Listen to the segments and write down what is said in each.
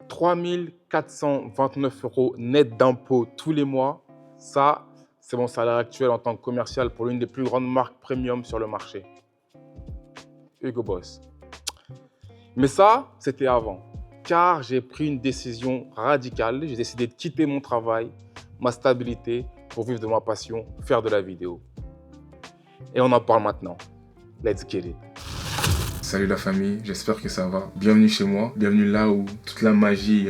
3 429 € net d'impôts tous les mois, ça, c'est mon salaire actuel en tant que commercial pour l'une des plus grandes marques premium sur le marché, Hugo Boss. Mais ça, c'était avant, car j'ai pris une décision radicale. J'ai décidé de quitter mon travail, ma stabilité, pour vivre de ma passion, faire de la vidéo. Et on en parle maintenant. Let's get it. Salut la famille, j'espère que ça va. Bienvenue chez moi, bienvenue là où toute la magie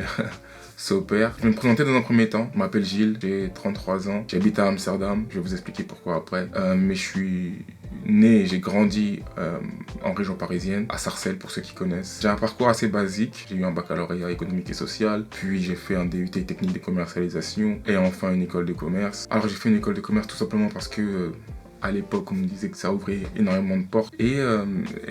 s'opère. Je vais me présenter dans un premier temps. Je m'appelle Gilles, j'ai 33 ans, j'habite à Amsterdam. Je vais vous expliquer pourquoi après. Mais je suis né et j'ai grandi en région parisienne, à Sarcelles pour ceux qui connaissent. J'ai un parcours assez basique. J'ai eu un baccalauréat économique et social, puis j'ai fait un DUT technique de commercialisation et enfin une école de commerce. Alors j'ai fait une école de commerce tout simplement parce que à l'époque, on me disait que ça ouvrait énormément de portes et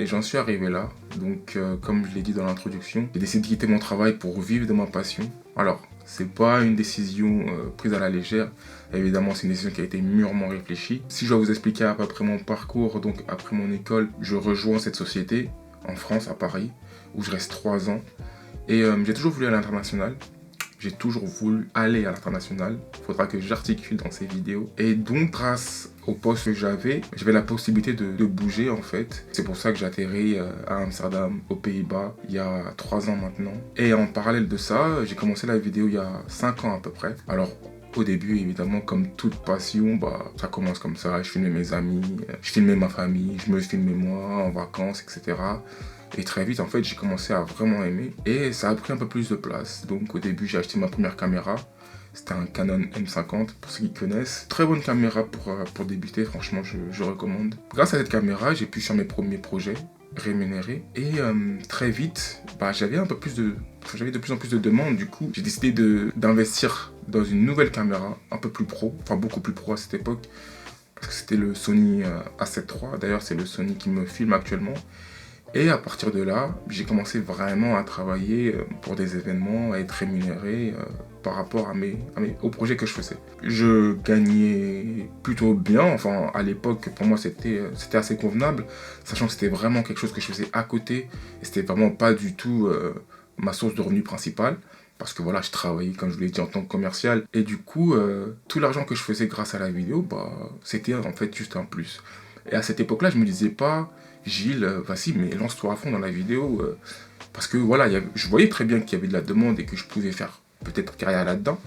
j'en suis arrivé là. Donc, comme je l'ai dit dans l'introduction, j'ai décidé de quitter mon travail pour vivre de ma passion. Alors, c'est pas une décision prise à la légère. Évidemment, c'est une décision qui a été mûrement réfléchie. Si je dois vous expliquer à peu près mon parcours, donc après mon école, je rejoins cette société en France, à Paris, où je reste 3 ans. Et j'ai toujours voulu aller à l'international. J'ai toujours voulu aller à l'international. Il faudra que j'articule dans ces vidéos. Et donc, grâce au poste que j'avais la possibilité de bouger en fait. C'est pour ça que j'ai atterri à Amsterdam, aux Pays-Bas, il y a 3 ans maintenant. Et en parallèle de ça, j'ai commencé la vidéo il y a 5 ans à peu près. Alors, au début, évidemment, comme toute passion, ça commence comme ça. Je filmais mes amis, je filmais ma famille, je me filmais moi en vacances, etc. Et très vite, en fait, j'ai commencé à vraiment aimer. Et ça a pris un peu plus de place. Donc, au début, j'ai acheté ma première caméra. C'était un Canon M50, pour ceux qui connaissent. Très bonne caméra pour débuter, franchement, je recommande. Grâce à cette caméra, j'ai pu faire mes premiers projets rémunérés. Et très vite, j'avais de plus en plus de demandes. Du coup, j'ai décidé d'investir dans une nouvelle caméra, un peu plus pro, enfin beaucoup plus pro à cette époque. Parce que c'était le Sony A7 III. D'ailleurs, c'est le Sony qui me filme actuellement. Et à partir de là, j'ai commencé vraiment à travailler pour des événements, à être rémunéré par rapport aux projets que je faisais. Je gagnais plutôt bien, enfin à l'époque pour moi c'était assez convenable, sachant que c'était vraiment quelque chose que je faisais à côté et c'était vraiment pas du tout ma source de revenus principale. Parce que voilà, je travaillais, comme je vous l'ai dit, en tant que commercial. Et du coup, tout l'argent que je faisais grâce à la vidéo, c'était en fait juste un plus. Et à cette époque-là, je me disais pas, Gilles, vas-y, mais lance-toi à fond dans la vidéo. Parce que voilà, je voyais très bien qu'il y avait de la demande et que je pouvais faire peut-être carrière là-dedans.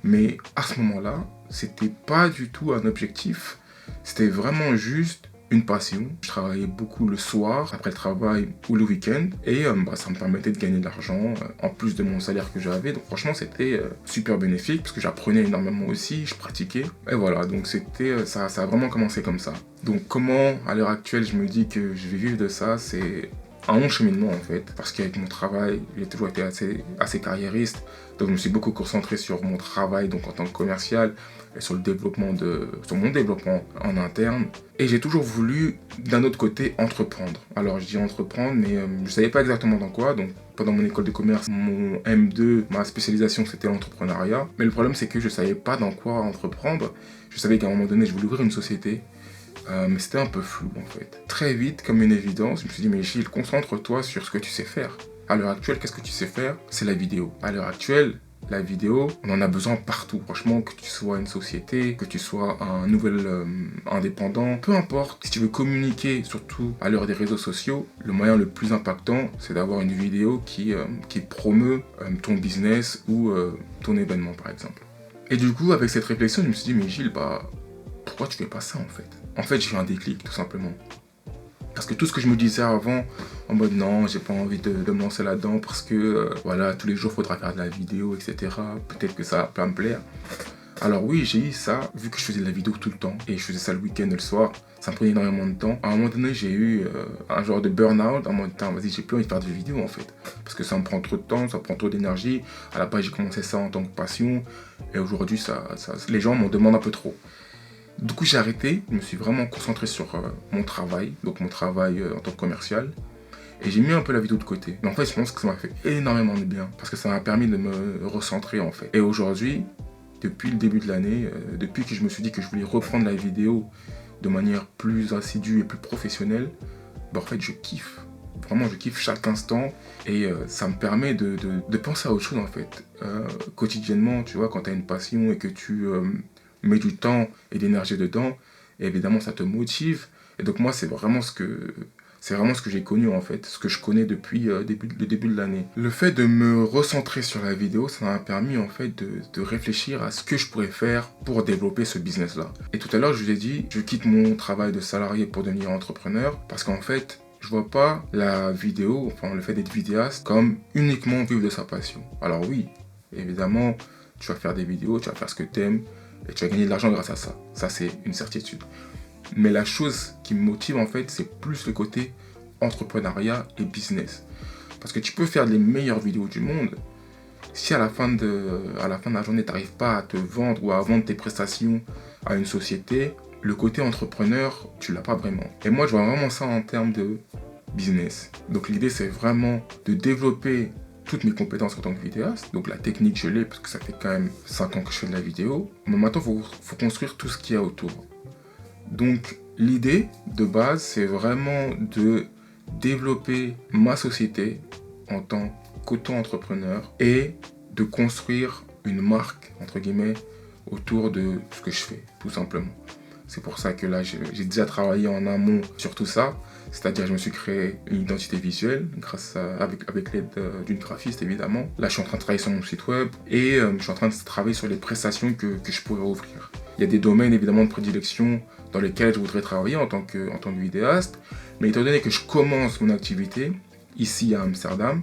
Mais à ce moment-là, c'était pas du tout un objectif. C'était vraiment juste une passion. Je travaillais beaucoup le soir, après le travail ou le week-end. Et ça me permettait de gagner de l'argent en plus de mon salaire que j'avais. Donc franchement, c'était super bénéfique parce que j'apprenais énormément aussi, je pratiquais. Et voilà, donc ça a vraiment commencé comme ça. Donc comment, à l'heure actuelle, je me dis que je vais vivre de ça, c'est un long cheminement en fait. Parce qu'avec mon travail, j'ai toujours été assez carriériste. Donc je me suis beaucoup concentré sur mon travail donc en tant que commercial et sur mon développement en interne. Et j'ai toujours voulu, d'un autre côté, entreprendre. Alors je dis entreprendre, mais je ne savais pas exactement dans quoi. Donc pendant mon école de commerce, mon M2, ma spécialisation c'était l'entrepreneuriat. Mais le problème c'est que je ne savais pas dans quoi entreprendre. Je savais qu'à un moment donné je voulais ouvrir une société. Mais c'était un peu flou en fait. Très vite, comme une évidence, je me suis dit mais Gilles, concentre-toi sur ce que tu sais faire. À l'heure actuelle, qu'est-ce que tu sais faire? C'est la vidéo. À l'heure actuelle, la vidéo, on en a besoin partout. Franchement, que tu sois une société, que tu sois un nouvel indépendant, peu importe. Si tu veux communiquer, surtout à l'heure des réseaux sociaux, le moyen le plus impactant, c'est d'avoir une vidéo qui promeut ton business ou ton événement, par exemple. Et du coup, avec cette réflexion, je me suis dit, mais Gilles, pourquoi tu fais pas ça en fait? En fait, j'ai eu un déclic, tout simplement. Parce que tout ce que je me disais avant, en mode non, j'ai pas envie de me lancer là-dedans parce que voilà, tous les jours il faudra faire de la vidéo, etc. Peut-être que ça va me plaire. Alors oui, j'ai eu ça, vu que je faisais de la vidéo tout le temps et je faisais ça le week-end et le soir, ça me prenait énormément de temps. À un moment donné, j'ai eu un genre de burn-out, en mode vas-y, j'ai plus envie de faire de vidéos en fait. Parce que ça me prend trop de temps, ça prend trop d'énergie. À la base, j'ai commencé ça en tant que passion et aujourd'hui, les gens m'en demandent un peu trop. Du coup, j'ai arrêté, je me suis vraiment concentré sur mon travail, donc mon travail en tant que commercial. Et j'ai mis un peu la vidéo de côté. Mais en fait, je pense que ça m'a fait énormément de bien. Parce que ça m'a permis de me recentrer en fait. Et aujourd'hui, depuis le début de l'année, depuis que je me suis dit que je voulais reprendre la vidéo de manière plus assidue et plus professionnelle, en fait, je kiffe. Vraiment, je kiffe chaque instant et ça me permet de penser à autre chose en fait. Quotidiennement, tu vois, quand tu as une passion et que tu mets du temps et de l'énergie dedans, évidemment, ça te motive. Et donc moi, c'est vraiment ce que j'ai connu en fait, ce que je connais depuis le début de l'année. Le fait de me recentrer sur la vidéo, ça m'a permis en fait de réfléchir à ce que je pourrais faire pour développer ce business-là. Et tout à l'heure, je vous ai dit, je quitte mon travail de salarié pour devenir entrepreneur parce qu'en fait, je vois pas la vidéo, enfin le fait d'être vidéaste, comme uniquement vivre de sa passion. Alors oui, évidemment, tu vas faire des vidéos, tu vas faire ce que tu aimes et tu vas gagner de l'argent grâce à ça. Ça, c'est une certitude. Mais la chose qui me motive en fait, c'est plus le côté entrepreneuriat et business. Parce que tu peux faire les meilleures vidéos du monde. Si à la fin de la journée, tu n'arrives pas à te vendre ou à vendre tes prestations à une société, le côté entrepreneur, tu l'as pas vraiment. Et moi, je vois vraiment ça en termes de business. Donc l'idée, c'est vraiment de développer toutes mes compétences en tant que vidéaste. Donc la technique, je l'ai parce que ça fait quand même 5 ans que je fais de la vidéo. Mais maintenant, il faut construire tout ce qu'il y a autour. Donc l'idée de base, c'est vraiment de développer ma société en tant qu'auto-entrepreneur et de construire une marque, entre guillemets, autour de ce que je fais, tout simplement. C'est pour ça que là, j'ai déjà travaillé en amont sur tout ça. C'est-à-dire, je me suis créé une identité visuelle avec l'aide d'une graphiste, évidemment. Là, je suis en train de travailler sur mon site web et je suis en train de travailler sur les prestations que je pourrais offrir. Il y a des domaines, évidemment, de prédilection dans lesquels je voudrais travailler en tant que vidéaste. Mais étant donné que je commence mon activité ici à Amsterdam,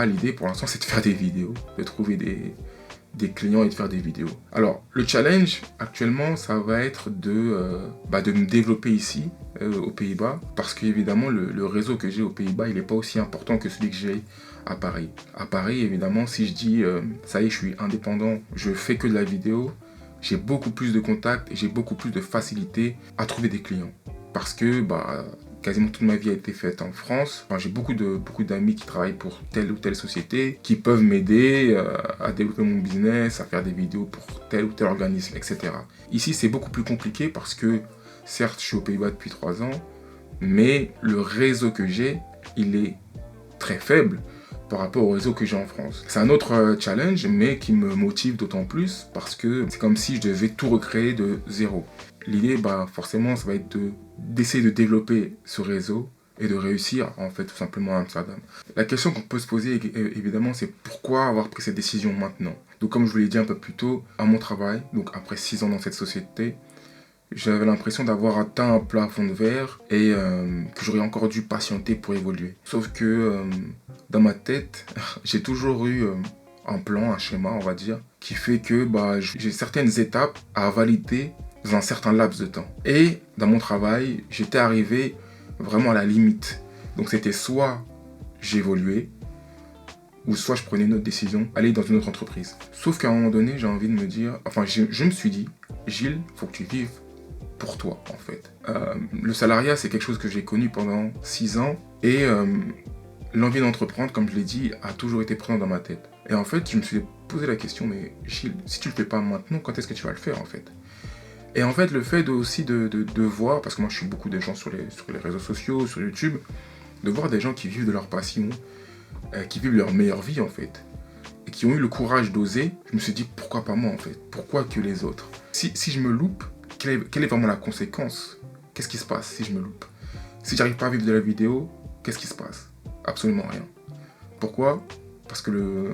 l'idée pour l'instant, c'est de faire des vidéos, de trouver des clients et de faire des vidéos. Alors, le challenge actuellement, ça va être de me développer ici, aux Pays-Bas, parce qu'évidemment, le réseau que j'ai aux Pays-Bas, il n'est pas aussi important que celui que j'ai à Paris. À Paris, évidemment, si je dis, ça y est, je suis indépendant, je fais que de la vidéo, j'ai beaucoup plus de contacts et j'ai beaucoup plus de facilité à trouver des clients. Parce que, quasiment toute ma vie a été faite en France. Enfin, j'ai beaucoup d'amis qui travaillent pour telle ou telle société, qui peuvent m'aider à développer mon business, à faire des vidéos pour tel ou tel organisme, etc. Ici, c'est beaucoup plus compliqué parce que, certes, je suis aux Pays-Bas depuis 3 ans, mais le réseau que j'ai, il est très faible par rapport au réseau que j'ai en France. C'est un autre challenge, mais qui me motive d'autant plus parce que c'est comme si je devais tout recréer de zéro. L'idée, forcément, ça va être d'essayer de développer ce réseau et de réussir, en fait, tout simplement à Amsterdam. La question qu'on peut se poser, évidemment, c'est pourquoi avoir pris cette décision maintenant. Donc, comme je vous l'ai dit un peu plus tôt, à mon travail, donc après 6 ans dans cette société, j'avais l'impression d'avoir atteint un plafond de verre et que j'aurais encore dû patienter pour évoluer. Sauf que dans ma tête, j'ai toujours eu un plan, un schéma, on va dire, qui fait que j'ai certaines étapes à valider dans un certain laps de temps. Et dans mon travail, j'étais arrivé vraiment à la limite. Donc c'était soit j'évoluais, ou soit je prenais une autre décision, aller dans une autre entreprise. Sauf qu'à un moment donné, j'ai envie de me dire, je me suis dit, Gilles, faut que tu vives pour toi, en fait. Le salariat, c'est quelque chose que j'ai connu pendant 6 ans, et l'envie d'entreprendre, comme je l'ai dit, a toujours été présente dans ma tête. Et en fait, je me suis posé la question, mais Gilles, si tu le fais pas maintenant, quand est-ce que tu vas le faire, en fait ? Et en fait, le fait aussi de voir, parce que moi je suis beaucoup de gens sur les réseaux sociaux, sur YouTube, de voir des gens qui vivent de leur passion, qui vivent leur meilleure vie en fait, et qui ont eu le courage d'oser, je me suis dit pourquoi pas moi en fait, pourquoi que les autres. Si je me loupe, quelle est vraiment la conséquence ? Qu'est-ce qui se passe si je me loupe ? Si j'arrive pas à vivre de la vidéo, qu'est-ce qui se passe ? Absolument rien. Pourquoi ? Parce que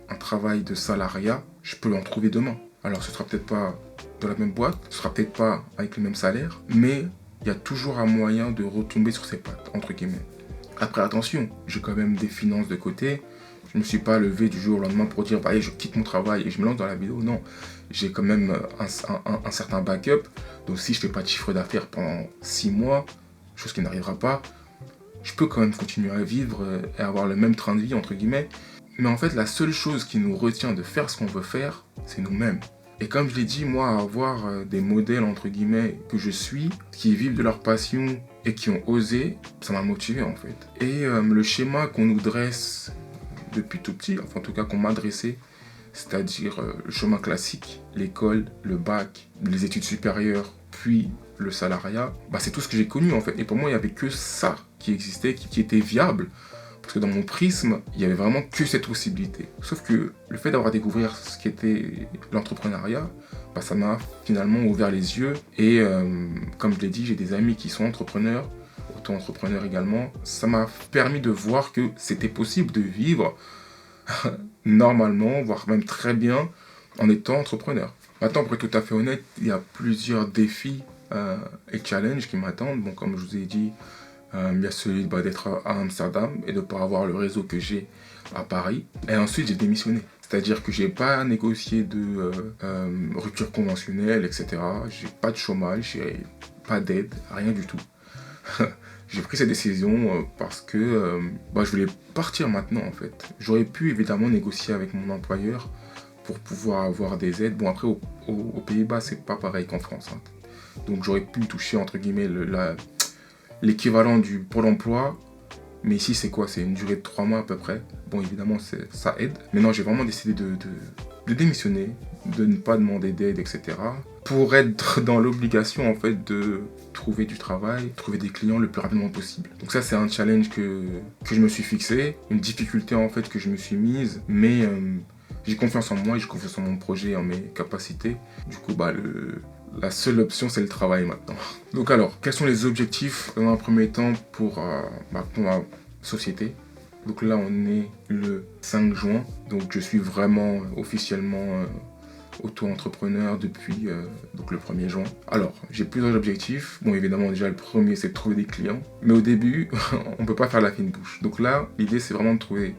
un travail de salariat, je peux en trouver demain. Alors ce sera peut-être pas dans la même boîte, ce sera peut-être pas avec le même salaire, mais il y a toujours un moyen de retomber sur ses pattes, entre guillemets. Après, attention, j'ai quand même des finances de côté. Je ne me suis pas levé du jour au lendemain pour dire je quitte mon travail et je me lance dans la vidéo. Non, j'ai quand même un certain backup. Donc si je ne fais pas de chiffre d'affaires pendant 6 mois, chose qui n'arrivera pas, je peux quand même continuer à vivre et avoir le même train de vie, entre guillemets. Mais en fait, la seule chose qui nous retient de faire ce qu'on veut faire, c'est nous-mêmes. Et comme je l'ai dit, moi, avoir des modèles, entre guillemets, que je suis, qui vivent de leur passion et qui ont osé, ça m'a motivé, en fait. Et le schéma qu'on nous dresse depuis tout petit, enfin, en tout cas, qu'on m'a dressé c'est-à-dire le chemin classique, l'école, le bac, les études supérieures, puis le salariat, c'est tout ce que j'ai connu en fait. Et pour moi, il n'y avait que ça qui existait, qui était viable. Parce que dans mon prisme, il n'y avait vraiment que cette possibilité. Sauf que le fait d'avoir découvert ce qu'était l'entrepreneuriat, ça m'a finalement ouvert les yeux. Et comme je l'ai dit, j'ai des amis qui sont entrepreneurs, auto-entrepreneurs également. Ça m'a permis de voir que c'était possible de vivre normalement, voire même très bien, en étant entrepreneur. Maintenant, pour être tout à fait honnête, il y a plusieurs défis et challenges qui m'attendent. Bon, comme je vous ai dit, il y a celui d'être à Amsterdam et de ne pas avoir le réseau que j'ai à Paris. Et ensuite, j'ai démissionné. C'est-à-dire que je n'ai pas négocié de rupture conventionnelle, etc. J'ai pas de chômage, j'ai pas d'aide, rien du tout. J'ai pris cette décision parce que je voulais partir maintenant en fait. J'aurais pu évidemment négocier avec mon employeur pour pouvoir avoir des aides. Bon, après, aux Pays-Bas, c'est pas pareil qu'en France. Hein. Donc j'aurais pu toucher entre guillemets l'équivalent du Pôle emploi, mais ici c'est quoi? C'est une durée de 3 mois à peu près. Bon, évidemment ça aide, mais non, j'ai vraiment décidé de démissionner, de ne pas demander d'aide, etc. pour être dans l'obligation en fait de trouver du travail, trouver des clients le plus rapidement possible. Donc ça, c'est un challenge que je me suis fixé, une difficulté en fait que je me suis mise, mais j'ai confiance en moi, j'ai confiance en mon projet, en mes capacités. Du coup, la seule option, c'est le travail maintenant. Donc alors, quels sont les objectifs dans un premier temps pour ma société? Donc là, on est le 5 juin. Donc je suis vraiment officiellement auto-entrepreneur depuis donc le 1er juin. Alors, j'ai plusieurs objectifs. Bon, évidemment, déjà, le premier, c'est de trouver des clients. Mais au début, on ne peut pas faire la fine bouche. Donc là, l'idée, c'est vraiment de trouver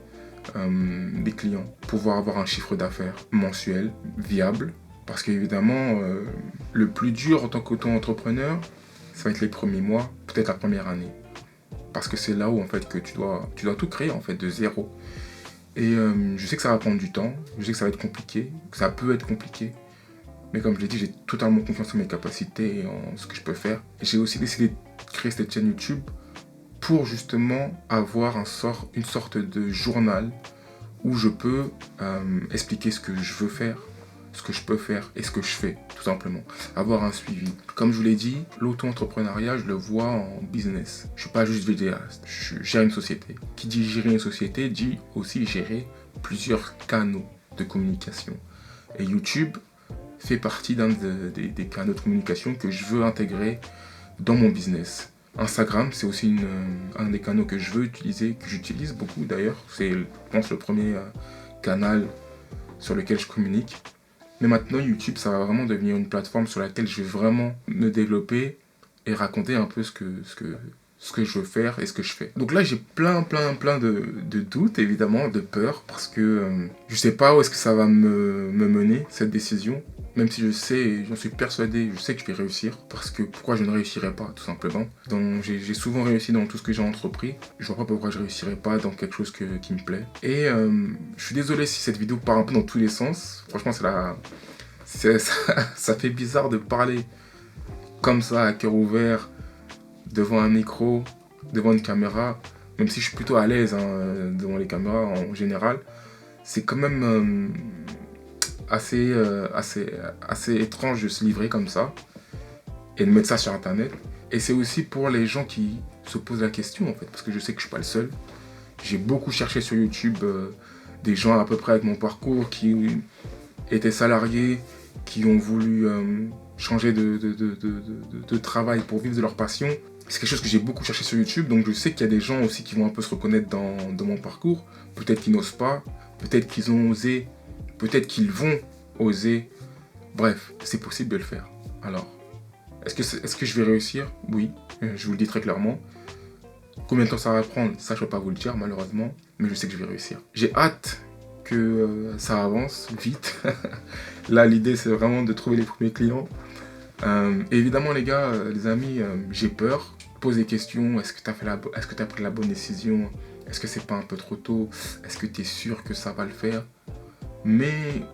des clients, pouvoir avoir un chiffre d'affaires mensuel, viable. Parce qu'évidemment, le plus dur en tant qu'auto-entrepreneur, ça va être les premiers mois, peut-être la première année. Parce que c'est là où en fait que tu dois tout créer en fait de zéro. Et je sais que ça va prendre du temps, je sais que ça va être compliqué, que ça peut être compliqué. Mais comme je l'ai dit, j'ai totalement confiance en mes capacités et en ce que je peux faire. Et j'ai aussi décidé de créer cette chaîne YouTube pour justement avoir une sorte de journal où je peux expliquer ce que je veux faire, ce que je peux faire et ce que je fais, tout simplement. Avoir un suivi. Comme je vous l'ai dit, l'auto-entrepreneuriat, je le vois en business. Je ne suis pas juste vidéaste, je gère une société. Qui dit gérer une société, dit aussi gérer plusieurs canaux de communication. Et YouTube fait partie d'un des canaux de communication que je veux intégrer dans mon business. Instagram, c'est aussi un des canaux que je veux utiliser, que j'utilise beaucoup d'ailleurs. C'est, je pense, le premier canal sur lequel je communique. Mais maintenant, YouTube, ça va vraiment devenir une plateforme sur laquelle je vais vraiment me développer et raconter un peu ce que je veux faire et ce que je fais. Donc là, j'ai plein de doutes, évidemment, de peur, parce que je sais pas où est-ce que ça va me mener, cette décision. Même si je sais, j'en suis persuadé, je sais que je vais réussir. Parce que pourquoi je ne réussirais pas, tout simplement. Donc j'ai souvent réussi dans tout ce que j'ai entrepris. Je vois pas pourquoi je réussirais pas dans quelque chose qui me plaît. Et je suis désolé si cette vidéo part un peu dans tous les sens. Franchement, ça fait bizarre de parler comme ça, à cœur ouvert, devant un micro, devant une caméra. Même si je suis plutôt à l'aise devant les caméras en général. C'est quand même assez étrange de se livrer comme ça et de mettre ça sur internet. Et c'est aussi pour les gens qui se posent la question en fait, parce que je sais que je suis pas le seul. J'ai beaucoup cherché sur YouTube des gens à peu près avec mon parcours qui étaient salariés, qui ont voulu changer de travail pour vivre de leur passion. C'est quelque chose que j'ai beaucoup cherché sur YouTube, donc je sais qu'il y a des gens aussi qui vont un peu se reconnaître dans mon parcours. Peut-être qu'ils n'osent pas, peut-être qu'ils ont osé, peut-être qu'ils vont oser. Bref, c'est possible de le faire. Alors, est-ce que je vais réussir? Oui, je vous le dis très clairement. Combien de temps ça va prendre? Ça, je ne peux pas vous le dire malheureusement, mais je sais que je vais réussir. J'ai hâte que ça avance vite. Là, l'idée, c'est vraiment de trouver les premiers clients. Et évidemment, les gars, les amis, j'ai peur. Pose des questions. Est-ce que tu as pris la bonne décision? Est-ce que c'est pas un peu trop tôt? Est-ce que tu es sûr que ça va le faire? Mais,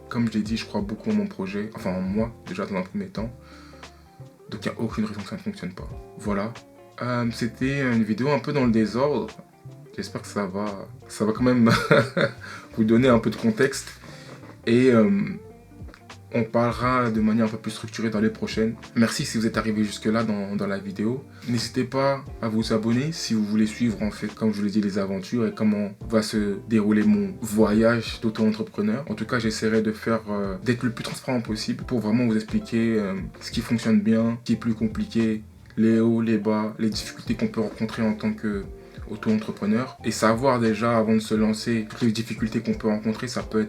comme je l'ai dit, je crois beaucoup en mon projet. Enfin, en moi, déjà, dans un premier temps. Donc, il n'y a aucune raison que ça ne fonctionne pas. Voilà. C'était une vidéo un peu dans le désordre. J'espère que ça va quand même vous donner un peu de contexte. Et on parlera de manière un peu plus structurée dans les prochaines. Merci si vous êtes arrivé jusque-là dans la vidéo. N'hésitez pas à vous abonner si vous voulez suivre, en fait, comme je vous l'ai dit, les aventures et comment va se dérouler mon voyage d'auto-entrepreneur. En tout cas, j'essaierai de faire, d'être le plus transparent possible pour vraiment vous expliquer ce qui fonctionne bien, ce qui est plus compliqué, les hauts, les bas, les difficultés qu'on peut rencontrer en tant que auto-entrepreneur, et savoir déjà avant de se lancer toutes les difficultés qu'on peut rencontrer, ça peut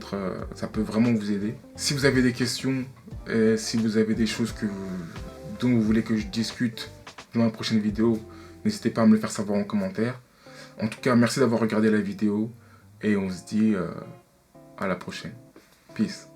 vraiment vous aider. Si vous avez des questions, si vous avez des choses dont vous voulez que je discute dans la prochaine vidéo, n'hésitez pas à me le faire savoir en commentaire. En tout cas, merci d'avoir regardé la vidéo et on se dit à la prochaine. Peace.